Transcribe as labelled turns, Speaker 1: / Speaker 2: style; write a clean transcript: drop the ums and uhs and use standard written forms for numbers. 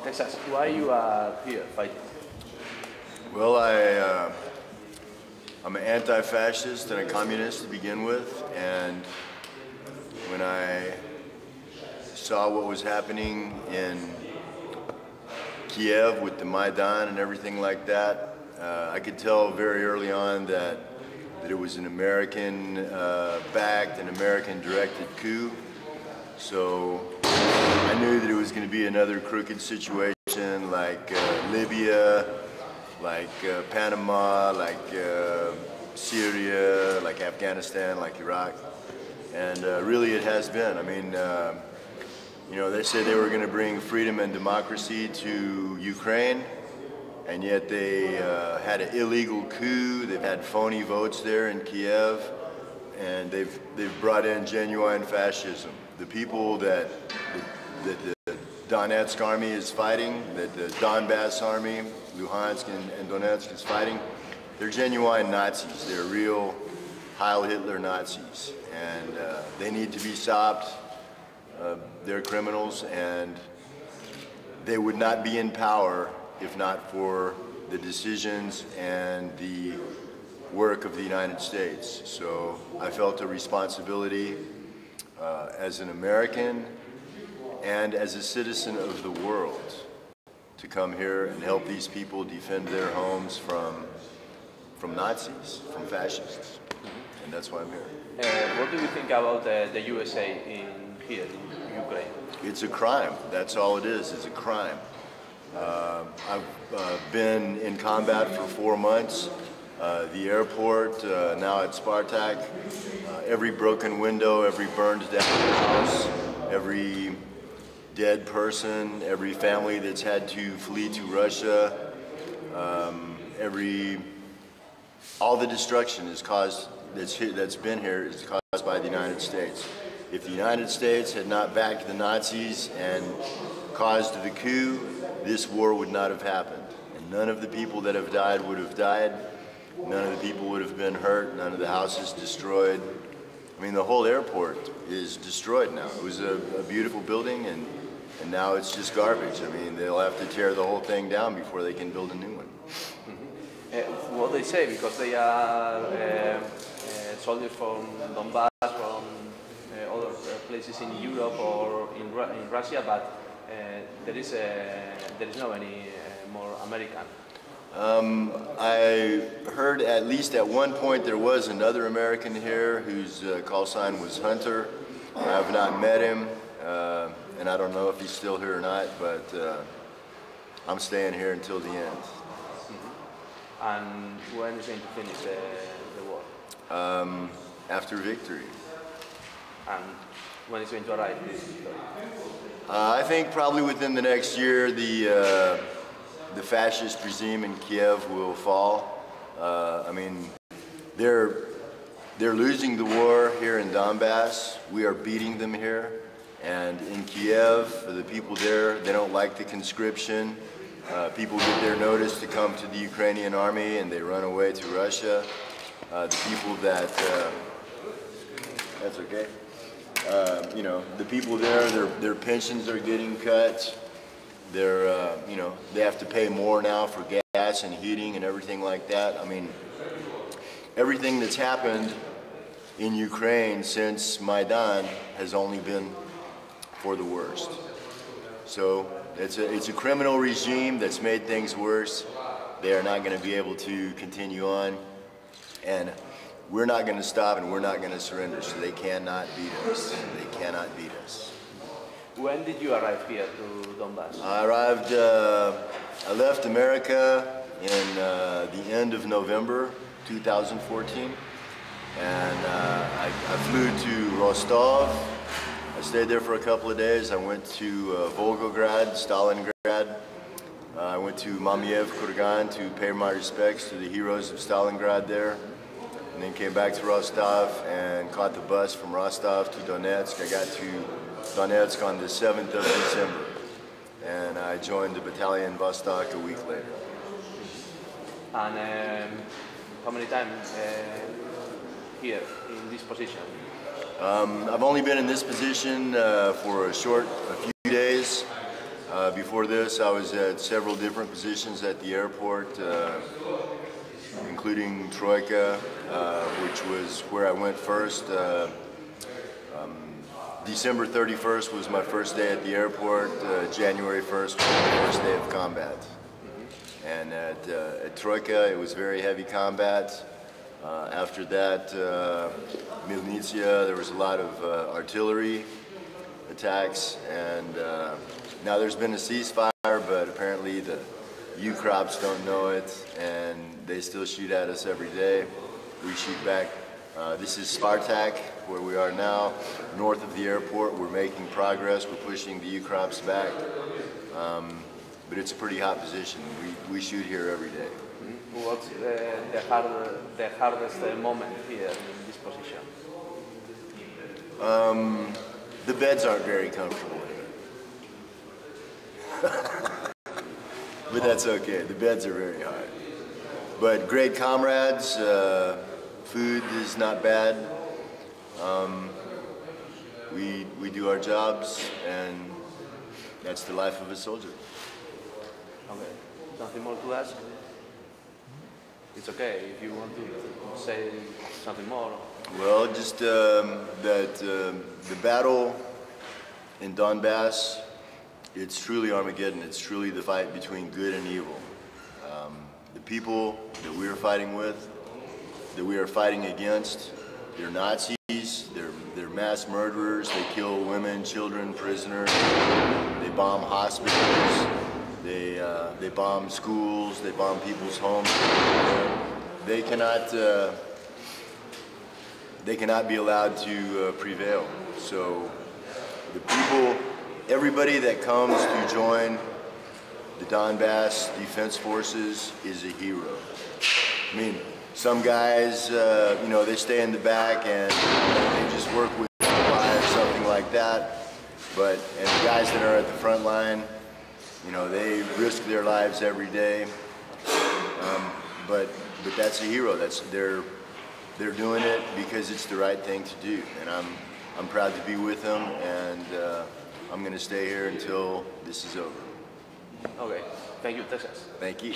Speaker 1: Texas, why you are here fighting?
Speaker 2: Well, I'm an anti-fascist and a communist to begin with, and when I saw what was happening in Kiev with the Maidan and everything like that, I could tell very early on that it was an American-backed and American-directed coup. So I knew that it was going to be another crooked situation like Libya, like Panama, like Syria, like Afghanistan, like Iraq. And really it has been. I mean, you know, they said they were going to bring freedom and democracy to Ukraine, and yet they had an illegal coup. They've had phony votes there in Kiev, and they've brought in genuine fascism. The people that the Donetsk army is fighting, that the Donbass army, Luhansk and Donetsk is fighting, they're genuine Nazis. They're real Heil Hitler Nazis, and they need to be stopped. They're criminals, and they would not be in power if not for the decisions and the work of the United States. So I felt a responsibility as an American and as a citizen of the world to come here and help these people defend their homes from Nazis, from fascists. And that's why I'm here.
Speaker 1: What do you think about the USA here in Ukraine?
Speaker 2: It's a crime. That's all it is. It's a crime. I've been in combat for 4 months. The airport, now at Spartak, every broken window, every burned down house, every dead person, every family that's had to flee to Russia, all the destruction is caused, that's been here is caused by the United States. If the United States had not backed the Nazis and caused the coup, this war would not have happened. And none of the people that have died would have died. None of the people would have been hurt. None of the houses destroyed. I mean, the whole airport is destroyed now. It was a beautiful building, and now it's just garbage. I mean, they'll have to tear the whole thing down before they can build a new one.
Speaker 1: What they say, because they are soldiers from Donbass, from other places in Europe or in Russia, but there is no any more American.
Speaker 2: I heard at least at one point there was another American here whose call sign was Hunter. I have not met him, and I don't know if he's still here or not, but I'm staying here until the end.
Speaker 1: And when is going to finish the war?
Speaker 2: After victory.
Speaker 1: And when is going to arrive this victory?
Speaker 2: I think probably within the next year the fascist regime in Kiev will fall. I mean, they're losing the war here in Donbass. We are beating them here. And in Kiev, for the people there, they don't like the conscription. People get their notice to come to the Ukrainian army and they run away to Russia. The people that, that's okay. You know, the people there, their pensions are getting cut. They're, you know, they have to pay more now for gas and heating and everything like that. I mean, everything that's happened in Ukraine since Maidan has only been for the worst. So it's a criminal regime that's made things worse. They are not going to be able to continue on, and we're not going to stop and we're not going to surrender. So they cannot beat us. They cannot beat us.
Speaker 1: When did you arrive here to Donbass?
Speaker 2: I arrived, I left America in the end of November 2014, and I flew to Rostov. I stayed there for a couple of days. I went to Volgograd, Stalingrad. I went to Mamiev Kurgan to pay my respects to the heroes of Stalingrad there, and then came back to Rostov and caught the bus from Rostov to Donetsk. I got to Donetsk on the 7th of December, and I joined the battalion Vostok a week later.
Speaker 1: And how many times here in this position?
Speaker 2: I've only been in this position for a few days. Before this, I was at several different positions at the airport, including Troika, which was where I went first. December 31st was my first day at the airport. January 1st was my first day of combat. And at Troika, it was very heavy combat. After that, Milnicia, there was a lot of artillery attacks, and now there's been a ceasefire, but apparently the U-Crops don't know it, and they still shoot at us every day. We shoot back. This is Spartak, where we are now, north of the airport. We're making progress. We're pushing the U-Crops back, but it's a pretty hot position. We shoot here every day.
Speaker 1: What's the hardest moment here in this position?
Speaker 2: The beds aren't very comfortable here. But that's okay. The beds are very hard. But great comrades. Food is not bad. We do our jobs, and that's the life of a soldier.
Speaker 1: Okay. Nothing more to ask? It's okay if you want to say something more.
Speaker 2: Well, just that the battle in Donbass, it's truly Armageddon. It's truly the fight between good and evil. The people that we are fighting with, that we are fighting against, they're Nazis, they're mass murderers, they kill women, children, prisoners, they bomb hospitals, they bomb schools, they bomb people's homes. They cannot be allowed to prevail. So the people, everybody that comes to join the Donbass Defense Forces is a hero. I mean, some guys, you know, they stay in the back and they just work with fire or something like that. And the guys that are at the front line, you know, they risk their lives every day. But that's a hero. They're doing it because it's the right thing to do, and I'm proud to be with them, and I'm going to stay here until this is over.
Speaker 1: Okay. Thank you, Texas.
Speaker 2: Thank you.